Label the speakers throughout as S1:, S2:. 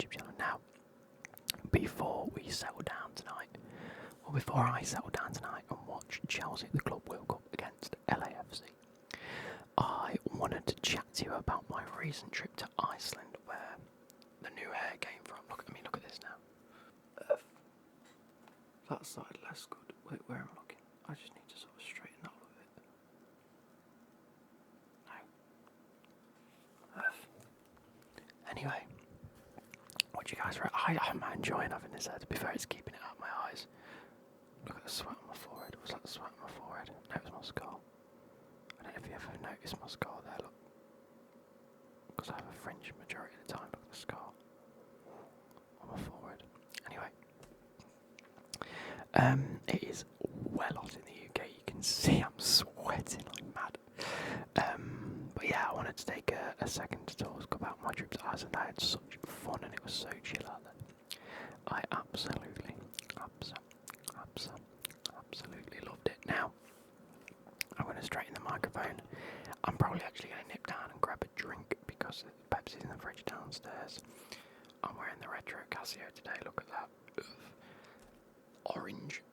S1: YouTube channel. Now, before we settle down tonight, or before I settle down tonight and watch Chelsea at the Club World Cup against LAFC, I wanted to chat to you about my recent trip to Iceland, where the new hair came from. Look at me, look at this now. That side less good. Wait, where am I looking? I just need to sort of straighten that up a bit. No. Anyway, what do you guys reckon? I'm enjoying having this hair. To be fair, it's keeping it out of my eyes. Look at the sweat on my forehead. Was that the sweat on my forehead? No, it was my skull. I don't know if you ever noticed my scar there, look. Because I have a fringe majority of the time, look at the scar on my forehead. Anyway, it is well hot in the UK, you can see I'm sweating like mad. But yeah, I wanted to take a second to talk about my trip to Iceland. I had such fun and it was so chill out there. I absolutely loved it. Now, I'm going to straighten the microphone. I'm probably actually going to nip down and grab a drink because the Pepsi's in the fridge downstairs. I'm wearing the retro Casio today, look at that. Orange.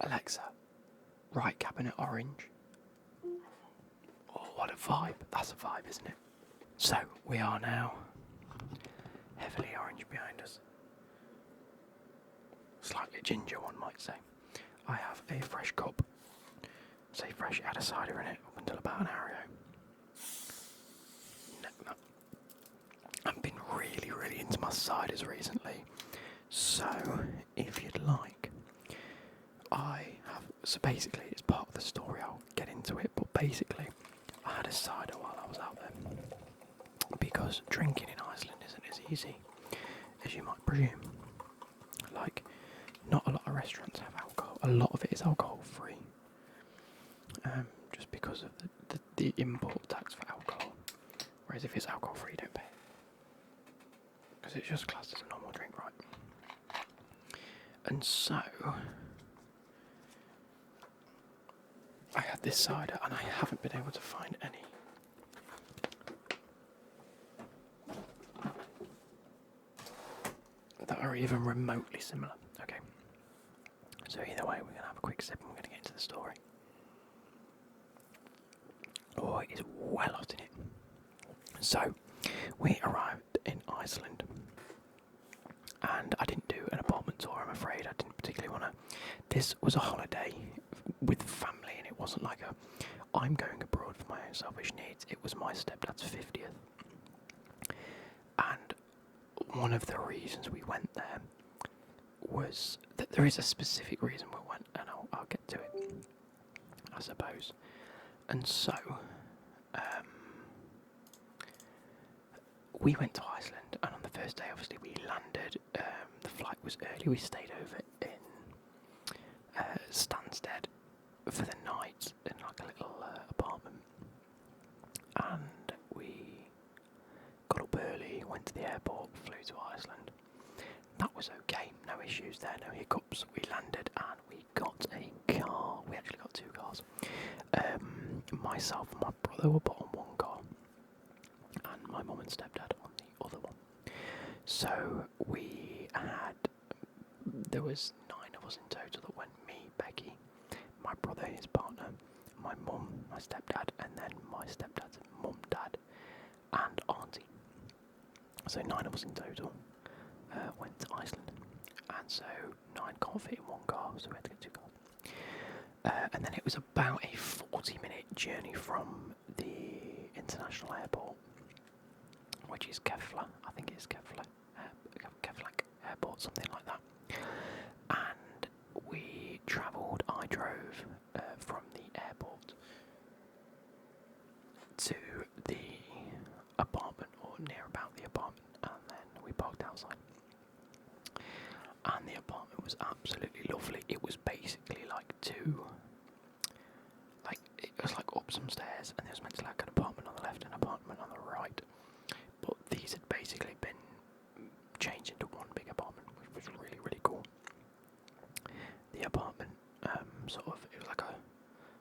S1: Alexa, right cabinet orange. Oh, what a vibe. That's a vibe, isn't it? So, we are now heavily orange behind us. Slightly ginger, one might say. I have a fresh cup. Say fresh, it had a cider in it up until about an hour ago. No. I've been really into my ciders recently. So, if you'd like, so basically it's part of the story, I'll get into it, but basically I had a cider while I was out there. Because drinking in Iceland isn't as easy as you might presume. Like, not a lot of restaurants have alcohol. A lot of it is alcohol free. Just because of the import tax for alcohol. Whereas if it's alcohol free, you don't pay. Because it's just classed as a normal drink, right? And so, I had this cider and I haven't been able to find any. That are even remotely similar. Okay. So either way, we're going to have a quick sip and we're going to get into the story. Oh, it is well hot in it. So, we arrived in Iceland. And I didn't do an apartment tour, I'm afraid. I didn't particularly want to. This was a holiday with family, and it wasn't like I'm going abroad for my own selfish needs. It was my stepdad's 50th. And one of the reasons we went there was that there is a specific reason we went, and I'll get to it, I suppose. And so, we went to Iceland, and on the first day, obviously, we landed. The flight was early. We stayed over in Stansted for the night in like a little apartment, and we got up early, went to the airport, flew to Iceland. That was okay, no issues there, no hiccups. We landed and we got a car. We actually got two cars. Myself and my brother were put on one car, and my mum and stepdad on the other one. So there was 9 of us in total that went: me, Becky, my brother, his partner, my mum, my stepdad, and then my stepdad's mum, dad, and auntie. So 9 of us in total went to Iceland, and so 9 can't fit in one car, so we had to get 2 cars. And then it was about a 40-minute journey from the international airport, which is Kefla. I think it's Kefla Airport, something like that. And I drove from the airport to the apartment, or near about the apartment, and then we parked outside. And the apartment was absolutely lovely. It was basically it was like up some stairs, and there was meant to be like an apartment on the left and an apartment on the right. But these had basically been changed into one big apartment, which was really, really cool. The apartment, it was like a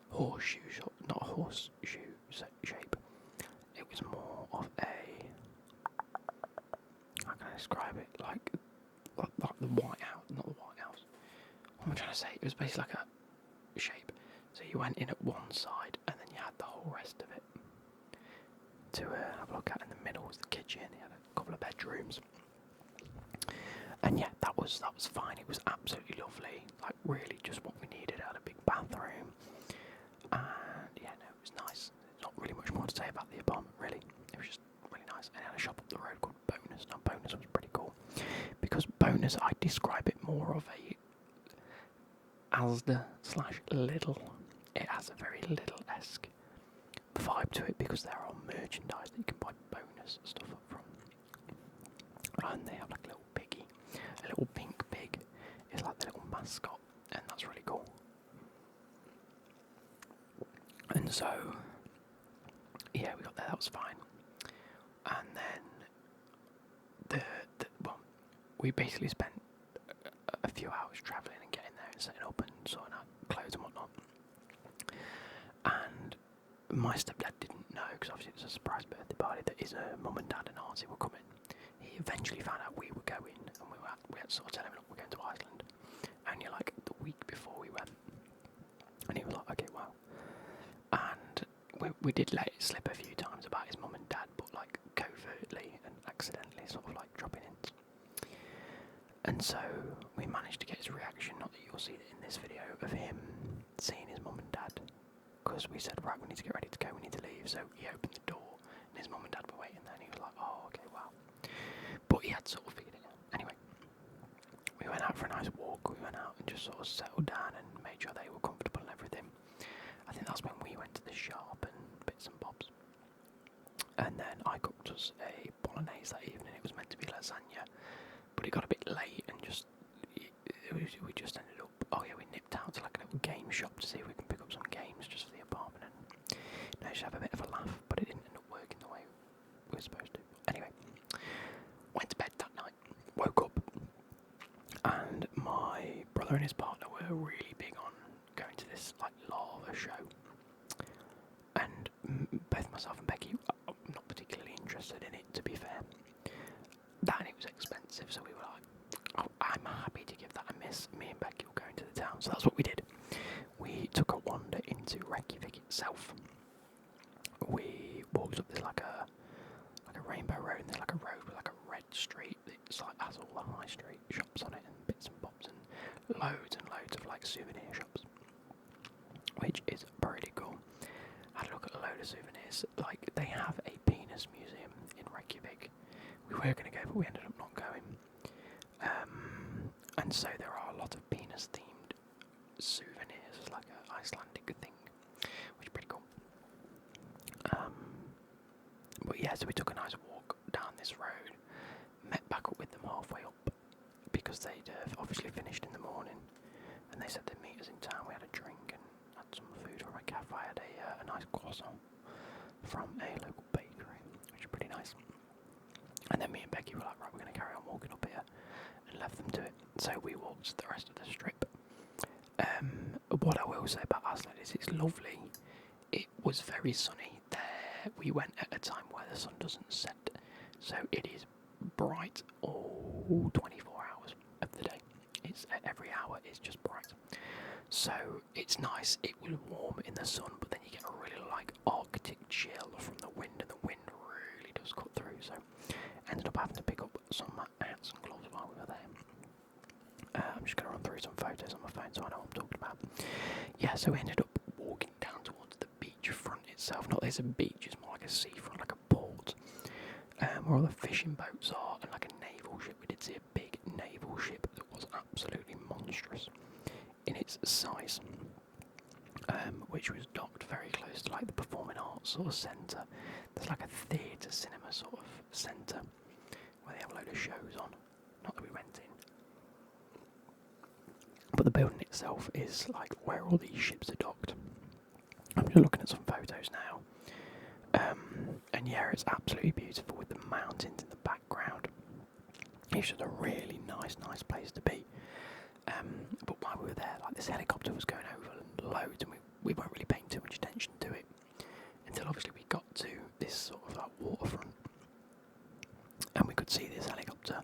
S1: horseshoe shop, not a horseshoe shape. It was more of a describe it? Like the White House, not the White House. What am I trying to say? It was basically like a shape. So you went in at one side, and then you had the whole rest of it to have a look at. In the middle was the kitchen. You had a couple of bedrooms, and yeah, that was fine. It was absolutely lovely. Like really, just what we needed. It had a big bathroom, and yeah, no, it was nice. There's not really much more to say about the apartment, really. It was just really nice. And it had a shop up the road called Bonus. Now, Bonus was pretty cool because Bonus, I describe it more of a Asda/Lidl. It has a very Lidl-esque vibe to it because there are merchandise that you can buy Bonus stuff up from. And they have like a little piggy, a little pink pig. It's like the little mascot, and that's really cool. And so, yeah, we got there. That was fine. And then we basically spent a few hours travelling and getting there and setting up and sorting out clothes and whatnot. And my stepdad didn't know, because obviously it was a surprise birthday party, that his mum and dad and auntie were coming. He eventually found out we were going, and we had to sort of tell him, look, we're going to Iceland. Only like the week before we went. And he was like, okay, wow. And we did let it slip a few times about his mum and dad, but like covertly and accidentally sort of like dropping hints. And so we managed to get his reaction, not that you'll see it in this video, of him seeing his mum and dad. Because we said, right, we need to get ready to go, we need to leave. So he opened the door, and his mum and dad were waiting there, and he was like, oh, okay, wow. But he had sort of figured it out. Anyway, we went out for a nice walk. We went out and just sort of settled down and made sure they were comfortable and everything. I think that's when we went to the shop and bits and bobs. And then I cooked us a bolognese that evening. It was meant to be lasagna, but it got a bit late and we just ended up, we nipped out to like a little game shop to see if we can pick up some games just for the apartment and just have a bit of a laugh, but it didn't end up working the way we were supposed to. Anyway, went to bed that night, woke up, and my brother and his partner were really big on going to this like lava show, and both myself and Becky are not particularly interested in it, to be fair. That and it was expensive, so we were like, I'm happy to give that a miss. Me and Becky will go into the town, so that's what we did. We took a wander into Reykjavik itself. We walked up this like a rainbow road, and there's like a road with like a red street. It's like has all the high street shops on it and bits and bobs and loads of like souvenir shops, which is pretty cool. Had a look at a load of souvenirs. Like they have a penis museum in Reykjavik. We were going to go, but we ended up not going. And so there are a lot of penis-themed souvenirs, like an Icelandic thing, which is pretty cool. But yeah, so we took a nice walk down this road, met back up with them halfway up, because they'd obviously finished in the morning, and they said they'd meet us in town. We had a drink and had some food from a cafe. I had a nice croissant from a local bakery, which is pretty nice. And then me and Becky were like, right, we're going to carry on walking up here, and left them to it. So we walked the rest of the strip. What I will say about Iceland is it's lovely. It was very sunny there. We went at a time where the sun doesn't set, so it is bright all 24 hours of the day. It's every hour is just bright. So it's nice. It will warm in the sun, but then you get a really like Arctic chill from the wind, and the wind really does cut through. So ended up having to pick up some hats and gloves while we were there. I'm just going to run through some photos on my phone so I know what I'm talking about. Yeah, so we ended up walking down towards the beach front itself. Not there's a beach, it's more like a seafront, like a port, where all the fishing boats are, and like a naval ship. We did see a big naval ship that was absolutely monstrous in its size, which was docked very close to like the performing arts sort of centre. There's like a theatre cinema sort of centre where they have a load of shows on. Not that we went in. But the building itself is like where all these ships are docked. I'm just looking at some photos now. And yeah, it's absolutely beautiful with the mountains in the background. It's just a really nice place to be. But while we were there, like this helicopter was going over loads, and we weren't really paying too much attention to it until obviously we got to this sort of like waterfront, and we could see this helicopter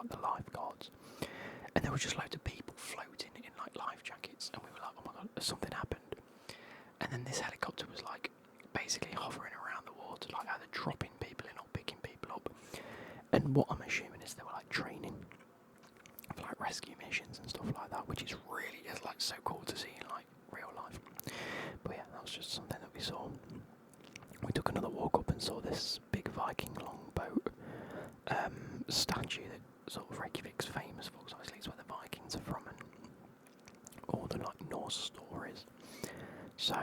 S1: like the lifeguards, and there were just loads of people floating in like life jackets, and we were like, oh my god, something happened. And then this helicopter was like basically hovering around the water, like either dropping people in or picking people up. And what I'm assuming is they were like training for like rescue missions and stuff like that, which is really just like so cool to see in like real life. But yeah, that was just something that we saw. We took another walk up and saw this big Viking longboat statue that sort of Reykjavik's famous for, because obviously it's where the Vikings are from and all the like Norse stories. So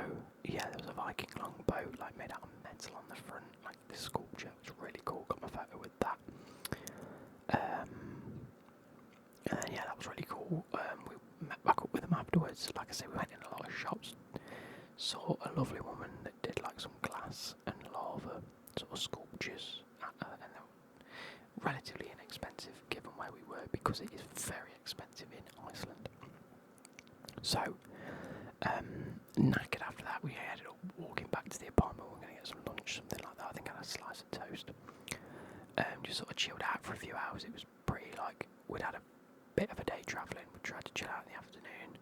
S1: yeah, there was a Viking longboat like made out of metal on the front, like this sculpture. It was really cool. Got my photo with that. And yeah, that was really cool. We met back up with them afterwards. Like I say, we went in a lot of shops. Saw a lovely woman that did like some glass and lava sort of sculptures, and they were relatively inexpensive given where we were, because it is very expensive in Iceland. So, knackered after that, we ended up walking back to the apartment. We were going to get some lunch, something like that. I think I had a slice of toast. Just sort of chilled out for a few hours. It was pretty like, we'd had a bit of a day travelling. We tried to chill out in the afternoon.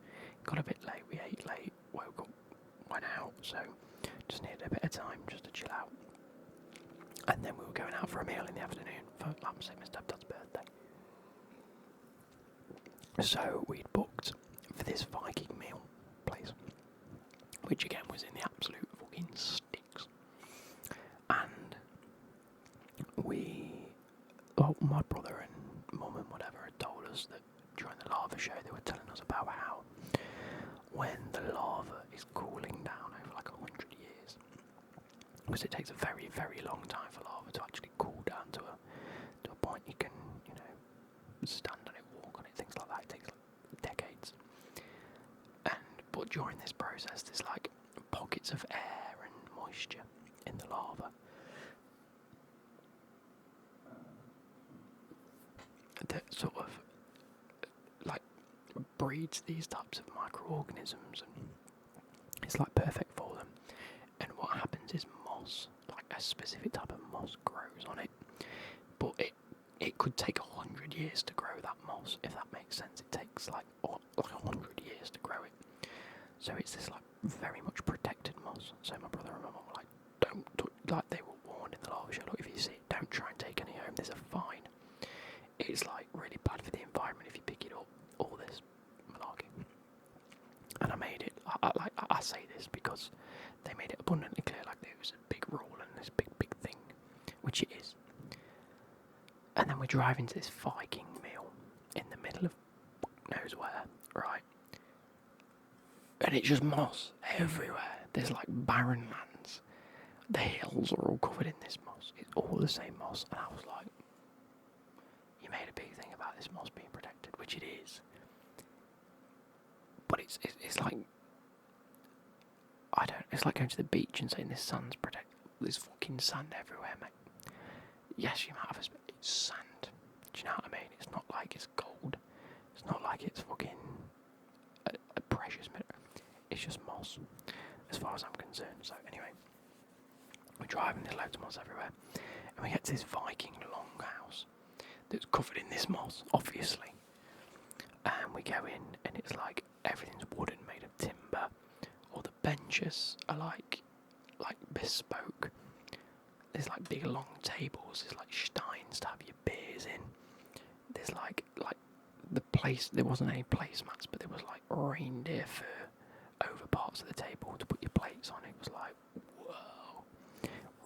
S1: Got a bit late, we ate late, woke up, went out, so just needed a bit of time just to chill out. And then we were going out for a meal in the afternoon for, like, my stepdad's birthday. So we'd booked for this Viking meal place, which again was in the absolute fucking sticks. And my brother and mum and whatever had told us that during the lava show they were telling us about how when the lava is cooling down over like 100 years, because it takes a very, very long time for lava to actually cool down to a point you can, stand on it, walk on it, things like that. It takes like decades. But during this process, there's like pockets of air and moisture in the lava that sort of like breeds these types of microorganisms, and it's like perfect for them. And what happens is moss, like a specific type of moss, grows on it, but it could take 100 years to grow that moss, if that makes sense. It takes like 100 years to grow it. So it's this like very much protected moss. So my brother and my mum were like, don't touch, like they were warned in the lava show, look, if you see it, don't try and take any home, there's a fine. It's like really bad for the environment if you pick it up, all this malarkey. And I made it, I say this because they made it abundantly clear like there was a big rule and this big thing, which it is. And then we're driving to this Viking meal in the middle of knows where, right? And it's just moss everywhere. There's like barren lands. The hills are all covered in this moss. It's all the same moss. And I was like, you made a big thing about this moss being protected, which it is. But it's like, it's like going to the beach and saying this sand's protected. There's fucking sand everywhere, mate. Yes, you might have it's sand. Do you know what I mean? It's not like it's gold. It's not like it's fucking a precious metal. It's just moss, as far as I'm concerned. So anyway, we're driving, there's loads of moss everywhere, and we get to this Viking longhouse that's covered in this moss, obviously. And we go in, and it's like everything's wooden, made of timber. All the benches are like bespoke. There's like big long tables. There's like steins to have your beers in. There's like the place. There wasn't any placemats, but there was like reindeer fur over parts of the table to put your plates on. It was like, whoa,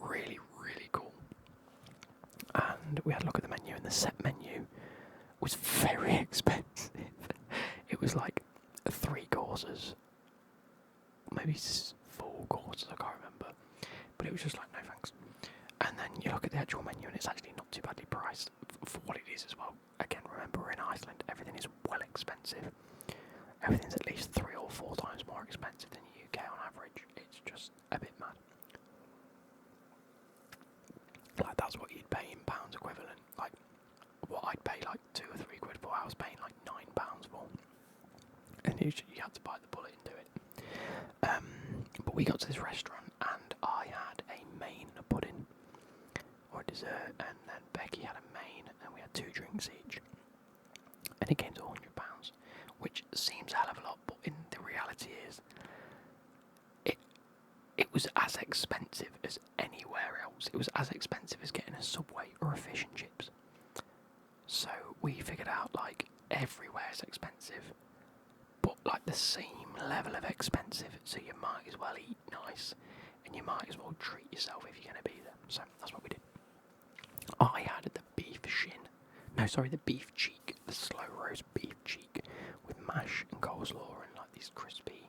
S1: really, really cool. And we had a look at the menu, and the set menu was very expensive. It was like 3 courses, maybe 4 courses, I can't remember. But it was just like, no thanks. And then you look at the actual menu, and it's actually not too badly priced for what it is as well. Again, remember, we're in Iceland. Everything is well expensive. Everything's at least 3 or 4 times more expensive than the UK on average. It's just a bit mad. Like, that's what you'd pay in pounds equivalent. Like, what I'd pay like 2 or 3 quid for, I was paying like £9 for. And you had to bite the bullet and do it. But we got to this restaurant, and I had a main and a pudding, or a dessert, and then Becky had a main, and we had 2 drinks each. it came to £100, which seems a hell of a lot, but in the reality is, it was as expensive as anywhere else. It was as expensive as getting a Subway or a fish and chips. So we figured out, like, everywhere is expensive, but like the same level of expensive, so you might as well eat nice, and you might as well treat yourself if you're going to be there. So that's what we did. I had the the beef cheek, the slow roast beef cheek with mash and coleslaw and like these crispy,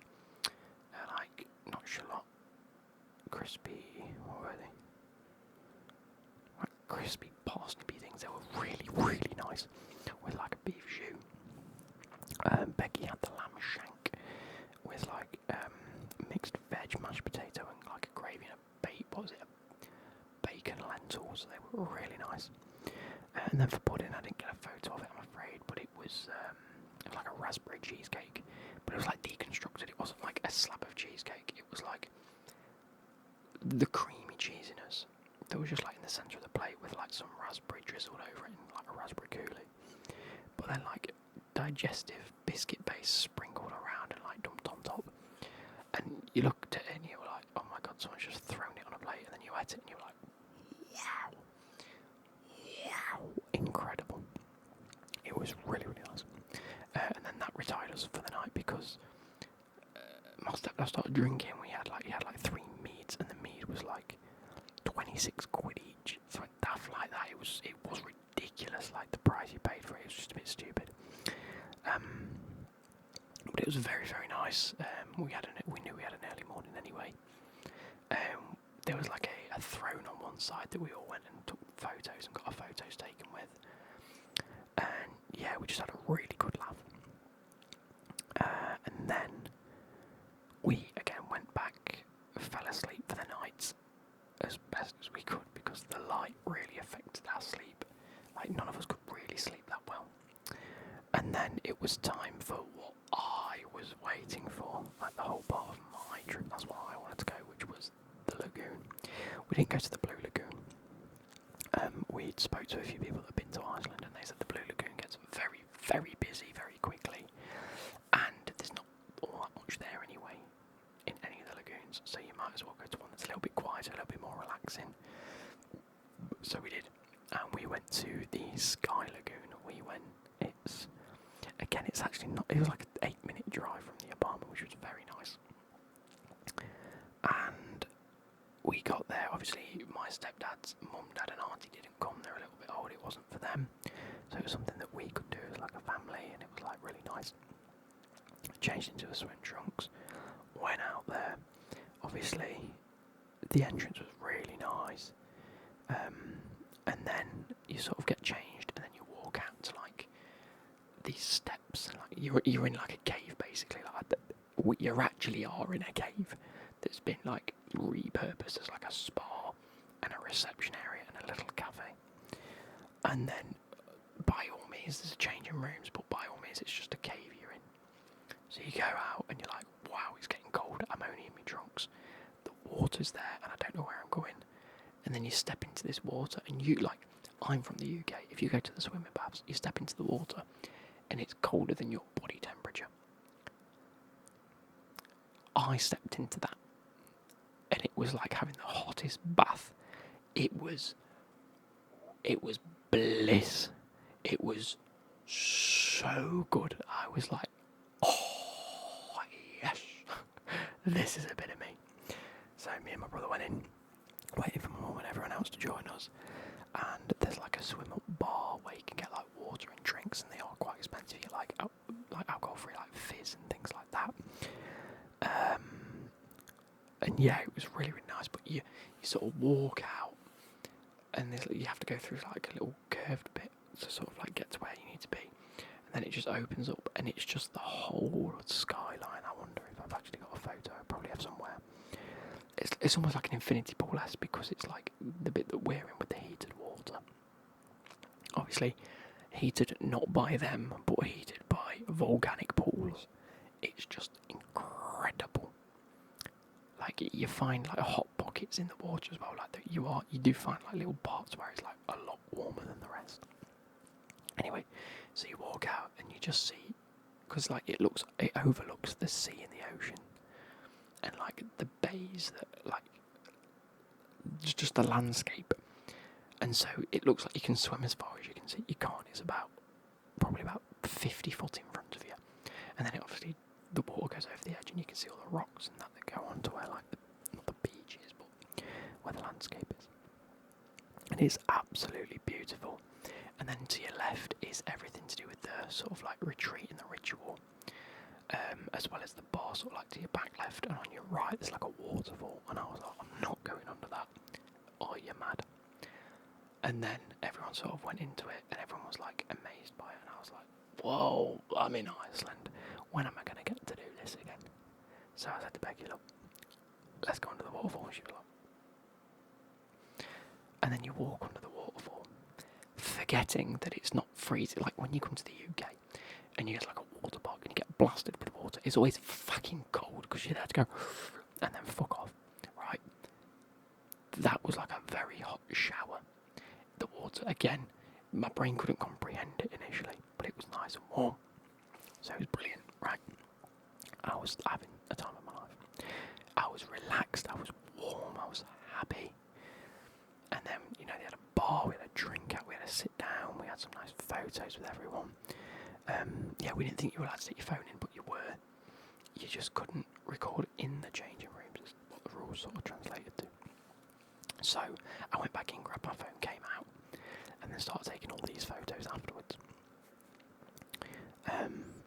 S1: like not shallot, crispy, what were they? Like crispy parsnipy things. They were really, really nice with like a beef jus. Becky had the lamb shank with like mixed veg, mashed potato, and like a gravy and a bacon lentils. They were really nice. And then for pudding, I didn't get a photo of it, I'm afraid, but it was like a raspberry cheesecake, but it was like deconstructed. It wasn't like a slab of cheesecake. It was like the creamy cheesiness that was just like in the centre of the plate with like some raspberry drizzled over it and like a raspberry coulis. But then like digestive biscuit base sprinkled around and like dumped on top. And you looked at it and you were like, oh my god, someone's just thrown it on a plate, and then you ate it and you were like, wow. Incredible. It was really, really nice. And then that retired us for the night because my stepdad started drinking. He had like 3 meads, and the mead was like 26 quid each. Something daft like that. It was ridiculous. Like the price you paid for it was just a bit stupid. But it was very, very nice. We knew we had an early morning anyway. There was like a throne on one side that we all went and took photos and got our photos taken with. And yeah, we just had a really good laugh. And then we again went back, fell asleep for the night as best as we could because the light really affected our sleep. Like none of us could really sleep that well. And then it was time for what I was waiting for, like the whole part of my trip. That's why I wanted to go, which was the lagoon. We didn't go to the Blue Lagoon. We spoke to a few people that had been to Iceland, and they said the Blue Lagoon gets very, very busy very quickly, and there's not all that much there anyway in any of the lagoons, so you might as well go to one that's a little bit quieter, a little bit more relaxing. So we did, and we went to the Sky Lagoon. It's actually not, it was like an 8-minute drive from the apartment, which was very nice. And we got there, obviously my stepdad's mum, dad and auntie didn't come, they're a little bit old, it wasn't for them. So it was something that we could do as like a family, and it was like really nice. Changed into a swim trunks, went out there. Obviously the entrance was really nice. And then you sort of get changed, and then you walk out to like these steps, and like you're in like a cave basically. Like you actually are in a cave that's been like repurposed as like a spa and a reception area and a little cafe. And then by all means there's a change in rooms, but by all means it's just a cave you're in. So you go out and you're like, wow, it's getting cold. I'm only in my trunks. The water's there and I don't know where I'm going. And then you step into this water, and I'm from the UK. If you go to the swimming baths, you step into the water and it's colder than your body temperature. I stepped into that and it was like having the hottest bath. It was bliss. It was so good. I was like, oh yes, this is a bit of me. So me and my brother went in, waiting for my mum and everyone else to join us. And there's like a swim up bar where you can get like water and drinks, and they are quite expensive. You like alcohol free, like fizz and things like that. And yeah, it was really, really nice. But you sort of walk out, and you have to go through like a little curved bit to sort of like get to where you need to be, and then it just opens up, and it's just the whole skyline. I wonder if I've actually got a photo. I probably have somewhere. It's almost like an infinity pool-esque, because it's like the bit that we're in with the heated water. Obviously, heated not by them, but heated by volcanic pools. It's just incredible. Like you find like hot pockets in the water as well. Like you do find like little parts where it's like a lot warmer than the rest. Anyway, so you walk out and you just see, because like it overlooks the sea and the ocean, and like the bays that like just the landscape, and so it looks like you can swim as far as you can see. You can't. It's probably about 50 foot in front of you, and then obviously the water goes over the edge, and you can see all the rocks and that go on to where like not the beach is, but where the landscape is. And it's absolutely beautiful. And then to your left is everything to do with the sort of like retreat and the ritual, as well as the bar sort of like to your back left, and on your right there's like a waterfall, and I was like, I'm not going under that. Oh, you're mad. And then everyone sort of went into it, and everyone was like amazed by it, and I was like, whoa, I'm in Iceland. When am I going to get to do this again? So I said to Becky, look, let's go under the waterfall. And she was like, and then you walk under the waterfall, forgetting that it's not freezing. Like when you come to the UK and you get like a water park and you get blasted with water, it's always fucking cold because you're there to go and then fuck off, right? That was like a very hot shower. The water, again, my brain couldn't comprehend it initially, but it was nice and warm. So it was brilliant, right? I was having a time of my life. I was relaxed, I was warm, I was happy. And then, you know, they had a bar, we had a drink out, we had a sit down, we had some nice photos with everyone. Yeah, we didn't think you were allowed to take your phone in, but you were. You just couldn't record in the changing rooms, is what the rules sort of translated to. So I went back in, grabbed my phone, came out, and then started taking all these photos afterwards.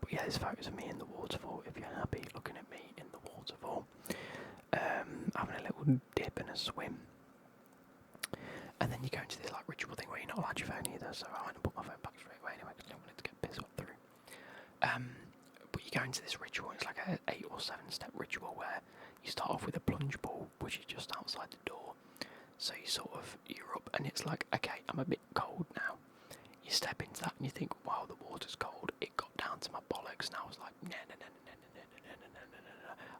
S1: But yeah, there's photos of me in the waterfall, if you're happy looking at me in the waterfall. Having a little dip and a swim. And then you go into this like ritual thing where you're not allowed your phone either, so I went and put my phone back straight away anyway, because I didn't want it to get pissed off through. But you go into this ritual, it's like a 8 or 7 step ritual where you start off with a plunge pool, which is just outside the door. So you're up, and it's like, okay, I'm a bit cold now. You step into that and you think, wow, the water's cold. It got down to my bollocks, and I was like, no,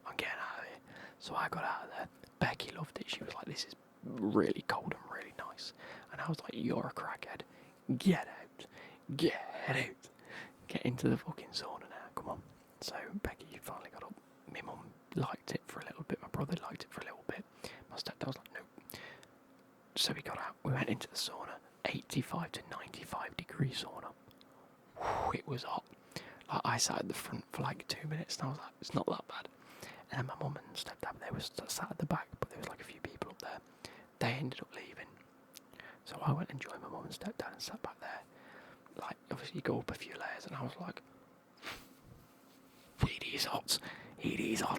S1: I'm getting out of here. So I got out of there. Becky loved it. She was like, this is really cold and really nice. And I was like, you're a crackhead. Get out. Get into the fucking sauna now. Come on. So Becky finally got up. My mum liked it for a little bit. My brother liked it for a little bit. My stepdad was like, no. So we got out. We went into the sauna. 85 to 95 degree sauna. Whew, it was hot. Like, I sat at the front for like 2 minutes, and I was like, it's not that bad. And then my mum and stepdad, they were sat at the back, but there was like a few people up there. They ended up leaving. So I went and joined my mum and stepdad and sat back there. Like, obviously you go up a few layers, and I was like, it is hot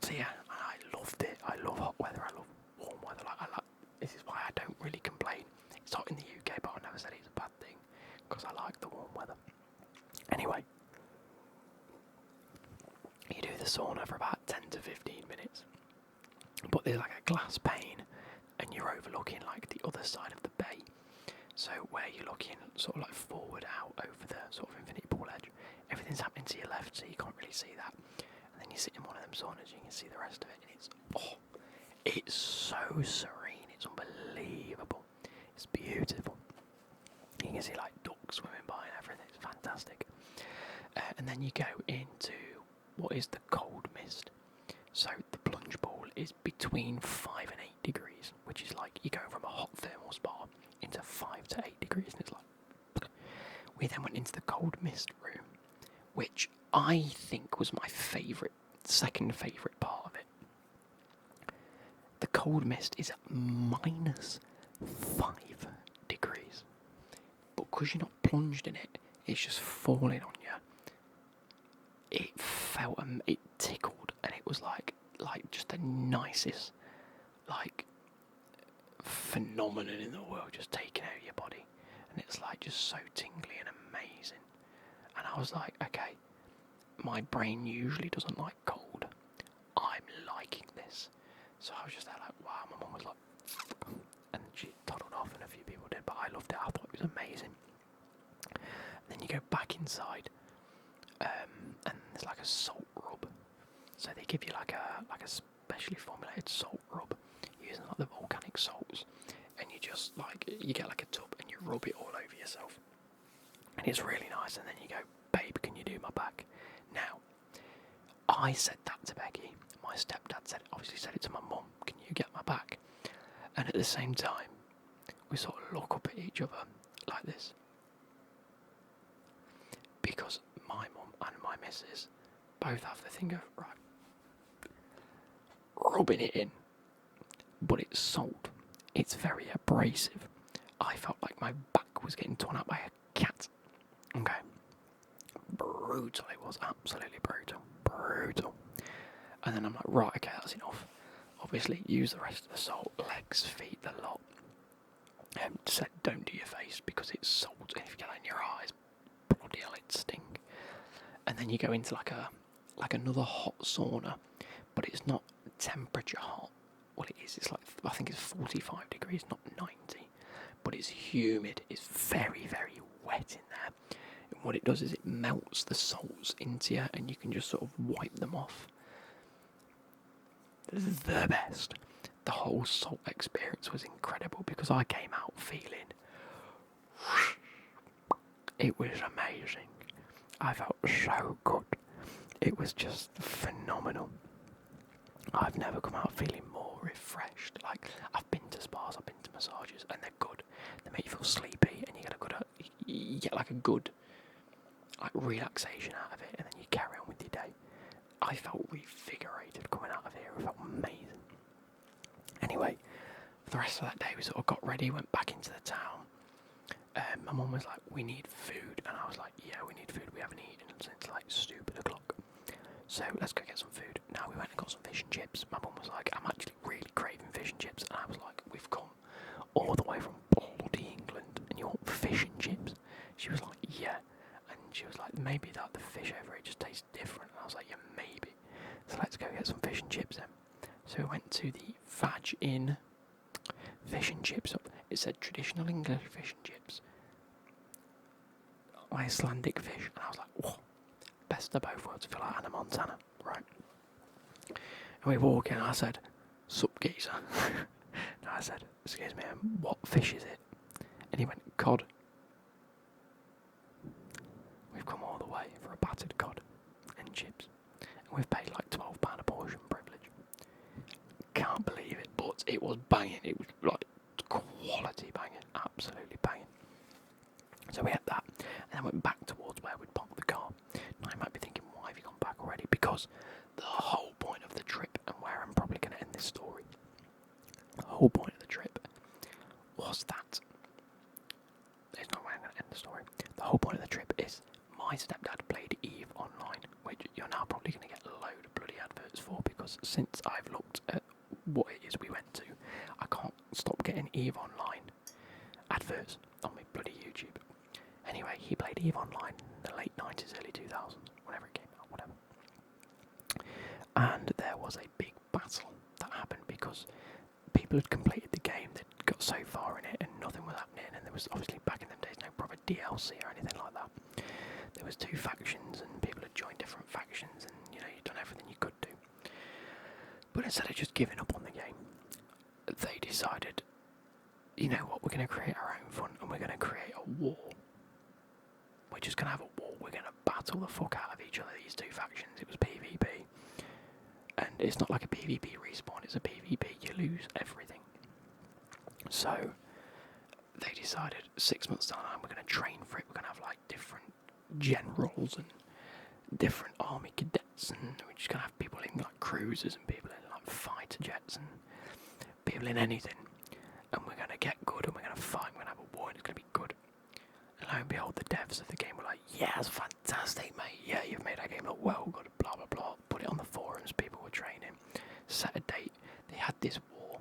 S1: here. And I loved it. I love hot weather, I love warm weather. This is why I don't really complain. It's hot in the UK, but I never said it's a bad thing, because I like the warm weather. Anyway, you do the sauna for about 10 to 15 minutes, but there's like a glass pane, and you're overlooking like the other side of the bay. So where you're looking sort of like forward out over the sort of infinity pool edge, everything's happening to your left, so you can't really see that. And then you sit in one of them saunas, you can see the rest of it, and it's so serene, it's unbelievable, it's beautiful. You can see like ducks swimming by and everything, it's fantastic. And then you go into what is the cold mist. So the plunge pool is between 5 and 8 degrees, which is like you go from a hot thermal spa into 5 to 8 degrees, and it's like. We then went into the cold mist room, which I think was my second favourite part of it. The cold mist is at -5 degrees, but because you're not plunged in it, it's just falling on you. It felt, it tickled, and it was like just the nicest, like, phenomenon in the world, just taking over your body, and it's like just so tingly and amazing. And I was like, okay, my brain usually doesn't like cold. I'm liking this. So I was just there like, wow. My mum was like, and she toddled off, and a few people did, but I loved it. I thought it was amazing. And then you go back inside, and there's like a salt rub. So they give you like a specially formulated salt rub using like the volcanic salts, and you get like a tub and you rub it all over yourself, and it's really nice. And then you go, babe, can you do my back. Now, I said that to Becky. My stepdad obviously said it to my mum. Can you get my back? And at the same time, we sort of look up at each other like this. Because my mum and my missus both have the thing of, right, rubbing it in. But it's salt. It's very abrasive. I felt like my back was getting torn out by a cat. Okay. Brutal. It was absolutely brutal. Brutal. And then I'm like, right, okay, that's enough. Obviously, use the rest of the salt. Legs, feet, the lot. Said, don't do your face because it's salt. And if you get that in your eyes, bloody hell, it sting. And then you go into like another hot sauna, but it's not temperature hot. Well, it is. It's like, I think it's 45 degrees, not 90. But it's humid. It's very, very wet in there. And what it does is it melts the salts into you, and you can just sort of wipe them off. The best. The whole salt experience was incredible because I came out feeling... It was amazing. I felt so good. It was just phenomenal. I've never come out feeling more refreshed. Like, I've been to spas, I've been to massages, and they're good. They make you feel sleepy, and you get like a good like relaxation out of it, and then you carry on with your day. I felt revigorated coming out of here. It felt amazing. Anyway, for the rest of that day, we sort of got ready, went back into the town. My mum was like, we need food, and I was like, yeah, we need food. We haven't eaten since like stupid o'clock. So let's go get some food. Now we went and got some fish and chips. My mum was like, I'm actually really craving fish and chips. And I was like, we've come all the way from bloody England and you want fish and chips? She was like, yeah. And she was like, maybe that the fish over here just tastes different. And I was like, yeah, maybe. So let's go get some fish and chips then. So we went to the Vag Inn fish and chips up. It said traditional English fish and chips. Icelandic fish. And I was like, whoa. Best of both worlds, feel like Hannah Montana, right? And we walk in and I said, sup geezer. And I said, excuse me, what fish is it? And he went, cod. We've come all the way for a battered cod and chips. And we've paid like £12 a portion privilege. Can't believe it, but it was banging. It was like quality banging, absolutely banging. So we had that, and then went back towards where we'd parked the car. Now you might be thinking, why have you gone back already? Because the whole point of the trip, and where I'm probably going to end this story, the whole point of the trip was that, it's not where I'm going to end the story, the whole point of the trip is my stepdad played EVE Online, which you're now probably going to get a load of bloody adverts for, because since I've looked at what it is we went to, I can't stop getting EVE Online adverts on my bloody YouTube. Anyway, he played EVE Online in the late 90s, early 2000s, whenever it came out, whatever. And there was a big battle that happened because people had completed the game, they'd got so far in it and nothing was happening, and there was obviously back in them days no proper DLC or anything like that. There was 2 factions and people had joined different factions and, you know, you'd done everything you could do. But instead of just giving up on the game, they decided, you know what, we're going to create our own fun and we're going to create a war. We're just going to have a war. We're going to battle the fuck out of each other, these 2 factions. It was PvP. And it's not like a PvP respawn, it's a PvP. You lose everything. So, they decided 6 months down the line, we're going to train for it. We're going to have like different generals and different army cadets. And we're just going to have people in like cruisers and people in like fighter jets and people in anything. And we're going to get good and we're going to fight. We're going to have a war and it's going to be good. And lo and behold, the devs of the game were like, yeah, that's fantastic, mate. Yeah, you've made our game look well good, blah, blah, blah. Put it on the forums, people were training. Set a date. They had this war.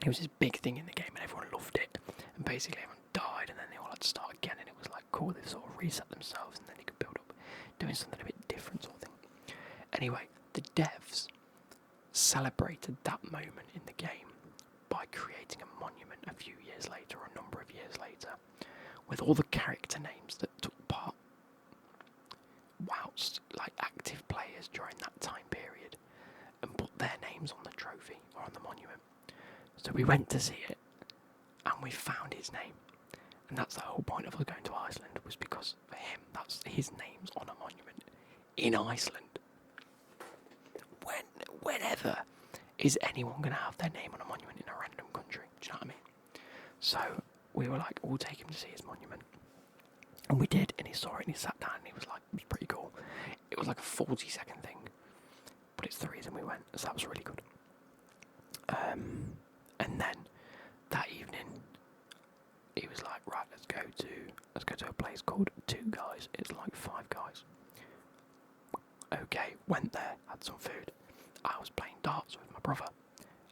S1: It was this big thing in the game and everyone loved it. And basically everyone died and then they all had to start again. And it was like, cool, they sort of reset themselves and then they could build up doing something a bit different sort of thing. Anyway, the devs celebrated that moment in the game by creating a monument a few years later, or a number of years later, with all the character names that took part whilst like active players during that time period, and put their names on the trophy or on the monument. So we went to see it and we found his name, And that's the whole point of us going to Iceland, was because for him, that's his name's on a monument in Iceland. Whenever is anyone going to have their name on a monument in a random country? Do you know what I mean? So we were like, we'll take him to see his monument. And we did, and he saw it, and he sat down, and he was like, it was pretty cool. It was like a 40-second thing, but it's the reason we went, so that was really good. And then that evening, he was like, right, let's go to a place called Two Guys. It's like Five Guys. Okay, went there, had some food. I was playing darts with my brother,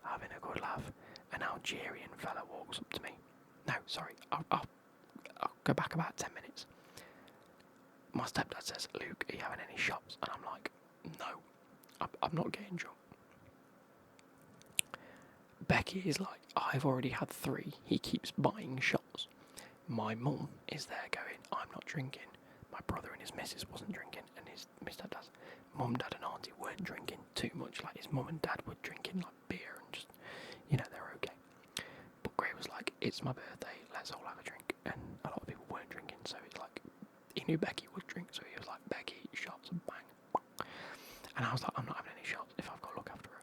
S1: having a good laugh. An Algerian fella walks up to me. No, sorry, I'll go back about 10 minutes. My stepdad says, Luke, are you having any shots? And I'm like, no, I'm not getting drunk. Becky is like, I've already had 3. He keeps buying shots. My mum is there going, I'm not drinking. My brother and his missus wasn't drinking, and my stepdad's mum, dad and auntie weren't drinking too much. Like his mum and dad were drinking like beer and just, they're okay. But Gray was like, it's my birthday, let's all have a drink. And a lot of people weren't drinking, so it's like, he knew Becky would drink, so he was like, Becky, shots, and bang. And I was like, I'm not having any shots if I've got to look after her.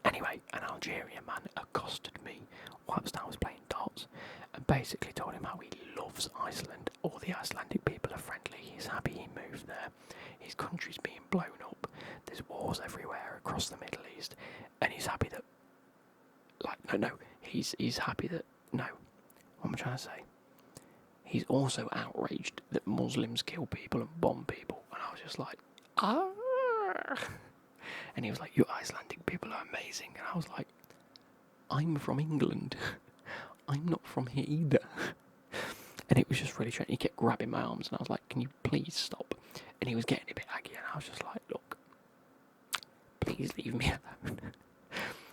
S1: Anyway, an Algerian man accosted me whilst I was playing darts and basically told him how he loves Iceland. All the Icelandic people are friendly, he's happy he moved there. His country's being blown up, there's wars everywhere across the Middle East, and he's happy that, he's happy that, what am I trying to say? He's also outraged that Muslims kill people and bomb people, and I was just like, And he was like, you Icelandic people are amazing. And I was like, I'm from England. I'm not from here either. And it was just really strange. He kept grabbing my arms, and I was like, can you please stop? And he was getting a bit aggy, and I was just like, look, please leave me alone.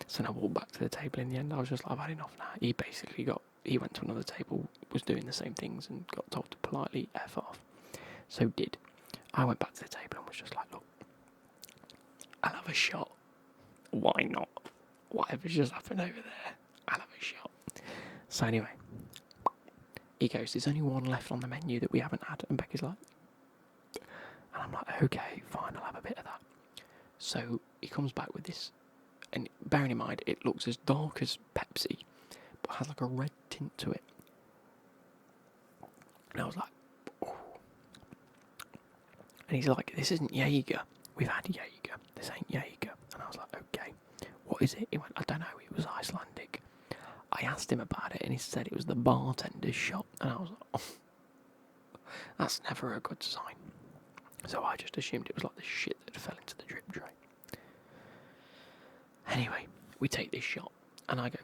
S1: So then I walked back to the table in the end. I was just like, I've had enough now. He went to another table, was doing the same things, and got told to politely F off. So did. I went back to the table and was just like, look, I'll have a shot. Why not? Whatever's just happened over there, I'll have a shot. So anyway, he goes, there's only one left on the menu that we haven't had. And Becky's like, and I'm like, okay, fine, I'll have a bit of that. So he comes back with this, and bearing in mind, it looks as dark as Pepsi, but has like a red tint to it. And I was like, oh. And he's like, this isn't Jaeger. We've had Jaeger. This ain't Jaeger. And I was like, okay, what is it? He went, I don't know, it was Icelandic. I asked him about it, and he said it was the bartender's shot. And I was like, oh, that's never a good sign. So I just assumed it was like the shit that fell into the drip tray. Anyway, we take this shot, and I go,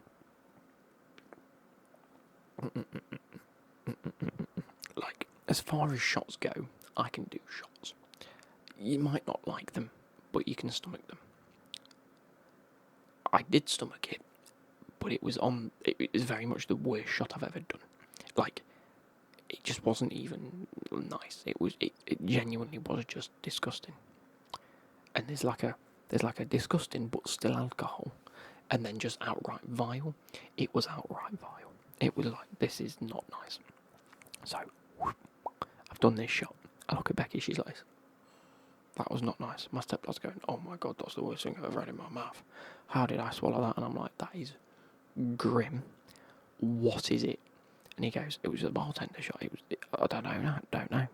S1: like, as far as shots go, I can do shots. You might not like them, but you can stomach them. I did stomach it, but it was very much the worst shot I've ever done. Like, it just wasn't even nice. It genuinely was just disgusting. And there's like a disgusting but still alcohol, and then just outright vile. It was outright vile. It was like, this is not nice. So, I've done this shot. I look at Becky, she's like, that was not nice. My stepdad's going, oh my god, that's the worst thing I've ever had in my mouth. How did I swallow that? And I'm like, that is grim. What is it? And he goes, it was a bartender shot. I don't know.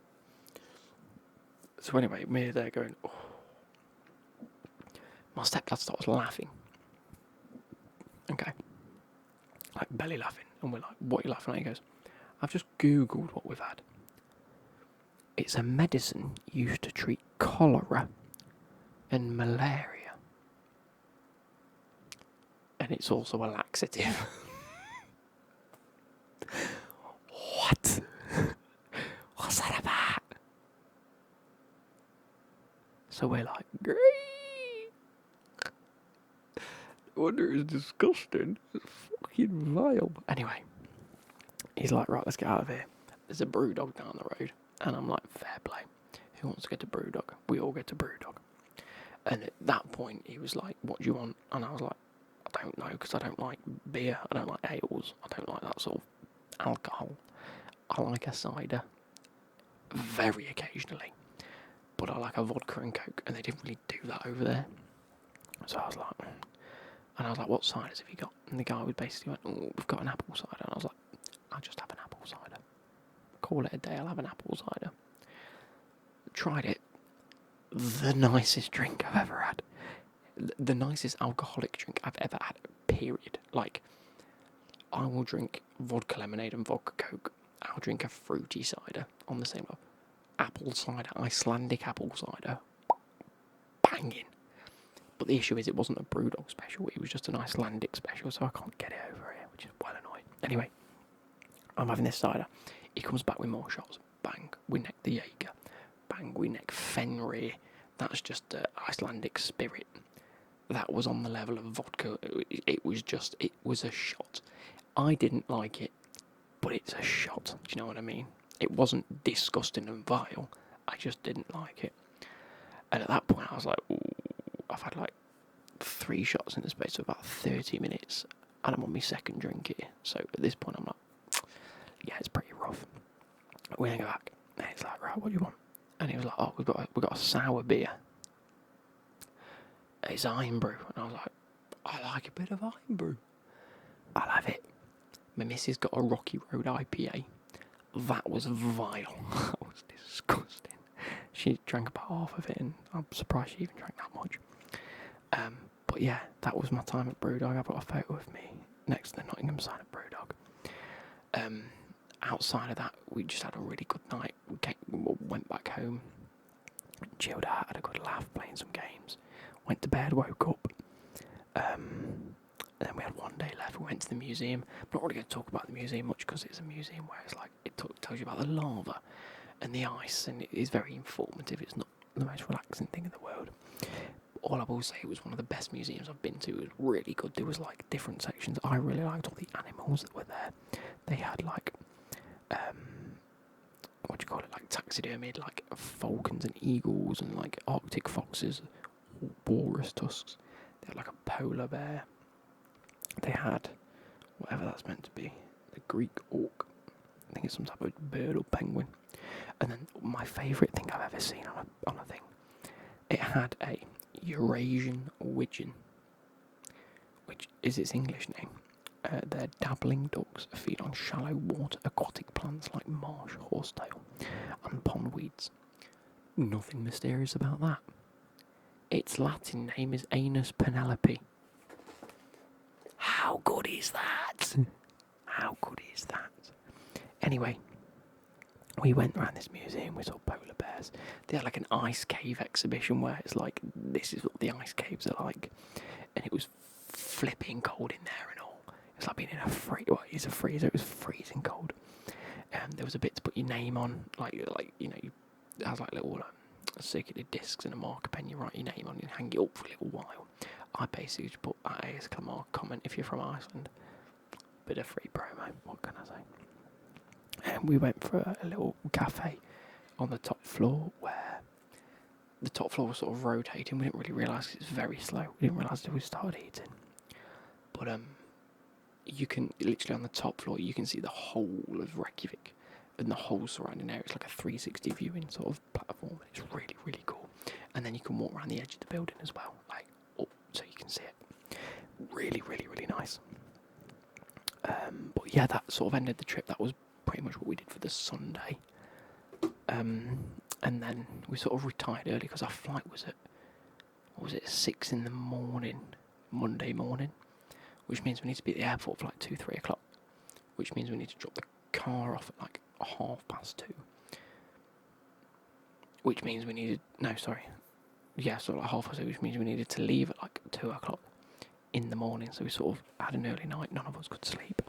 S1: So anyway, we're there going, oh. My stepdad starts laughing. Okay. Like belly laughing. And we're like, what are you laughing at? He goes, I've just Googled what we've had. It's a medicine used to treat cholera and malaria. And it's also a laxative. What? What's that about? So we're like, great. I wonder it's disgusting. It's fucking vile. Anyway, he's like, right, let's get out of here. There's a brew dog down the road. And I'm like, fair play. Who wants to get to Brewdog? We all get to Brewdog. And at that point, he was like, what do you want? And I was like, I don't know, because I don't like beer. I don't like ales. I don't like that sort of alcohol. I like a cider very occasionally, but I like a vodka and coke, and they didn't really do that over there. So I was like, what ciders have you got? And the guy was basically went, oh, we've got an apple cider. And I was like, I'll just have an apple cider. Call it a day, I'll have an apple cider. Tried it. The nicest drink I've ever had. The nicest alcoholic drink I've ever had, period. Like, I will drink vodka lemonade and vodka coke. I'll drink a fruity cider on the same level. Apple cider, Icelandic apple cider. Banging. But the issue is it wasn't a Brewdog special, it was just an Icelandic special, so I can't get it over here, which is well annoying. Anyway, I'm having this cider. He comes back with more shots. Bang, we neck the Jaeger. Bang, we neck Fenrir. That's just Icelandic spirit. That was on the level of vodka. It was a shot. I didn't like it, but it's a shot. Do you know what I mean? It wasn't disgusting and vile. I just didn't like it. And at that point, I was like, ooh, I've had like 3 shots in the space of about 30 minutes, and I'm on my second drink here. So at this point, I'm like, yeah, it's pretty rough. We then go back, and it's like, right, what do you want? And he was like, oh, we've got a sour beer. It's iron brew. And I was like, I like a bit of iron brew. I'll have it. My missus got a Rocky Road IPA. That was vile. That was disgusting. She drank about half of it, and I'm surprised she even drank that much. But yeah, that was my time at Brewdog. I've got a photo of me next to the Nottingham sign at Brewdog. Outside of that, we just had a really good night. We went back home, chilled out, had a good laugh, playing some games. Went to bed, woke up. Then we had one day left. We went to the museum. I'm not really going to talk about the museum much because it's a museum where it's like it tells you about the lava and the ice, and it is very informative. It's not the most relaxing thing in the world. All I will say, it was one of the best museums I've been to. It was really good. There was like different sections. I really liked all the animals that were there. They had like what do you call it? Like taxidermied like falcons and eagles and like Arctic foxes, walrus tusks. They had like a polar bear. They had whatever that's meant to be. The Greek auk. I think it's some type of bird or penguin. And then my favourite thing I've ever seen on a thing. It had a Eurasian widgeon, which is its English name. They're dabbling ducks, feed on shallow water aquatic plants like marsh horsetail and pondweeds. Nothing mysterious about that. Its Latin name is Anus Penelope. How good is that? How good is that? Anyway, we went around this museum, we saw polar bears. They had like an ice cave exhibition where it's like, this is what the ice caves are like. And it was flipping cold in there and all. It was like being in a it's a freezer, it was freezing cold. There was a bit to put your name on, like you know, it has like little circular discs and a marker pen. You write your name on and hang it up for a little while. I basically just put that ASMR comment if you're from Iceland. Bit of free promo, what can I say? And we went for a little cafe on the top floor where the top floor was sort of rotating. We didn't really realise it's very slow. We didn't realise until we started eating. But you can literally on the top floor you can see the whole of Reykjavik and the whole surrounding area. It's like a 360 viewing sort of platform. It's really, really cool. And then you can walk around the edge of the building as well, like up so you can see it. Really, really, really nice. But yeah, that sort of ended the trip. That was pretty much what we did for the Sunday. And then we sort of retired early because our flight was at 6 in the morning, Monday morning, which means we need to be at the airport for like 2-3 o'clock, which means we need to drop the car off at like 2:30, which means we needed, like 2:30, which means we needed to leave at like 2 o'clock in the morning. So we sort of had an early night, none of us could sleep,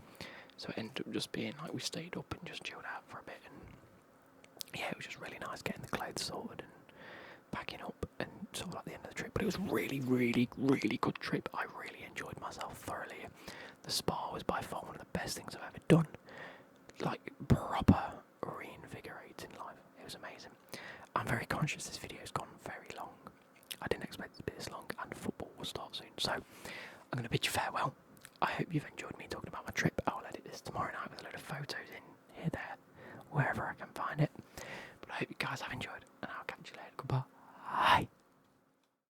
S1: so it ended up just being like we stayed up and just chilled out for a bit. And yeah, it was just really nice getting the clothes sorted and packing up and sort of like the end of the trip. But it was a really, really, really good trip. I really enjoyed myself thoroughly. The spa was by far one of the best things I've ever done. Like proper reinvigorating life. It was amazing. I'm very conscious this video has gone very long. I didn't expect it to be this long, and football will start soon. So I'm going to bid you farewell. I hope you've enjoyed me talking about my trip. I'll edit this tomorrow night with a load of photos in here, there, wherever I can find it. But I hope you guys have enjoyed, and I'll catch you later. Goodbye.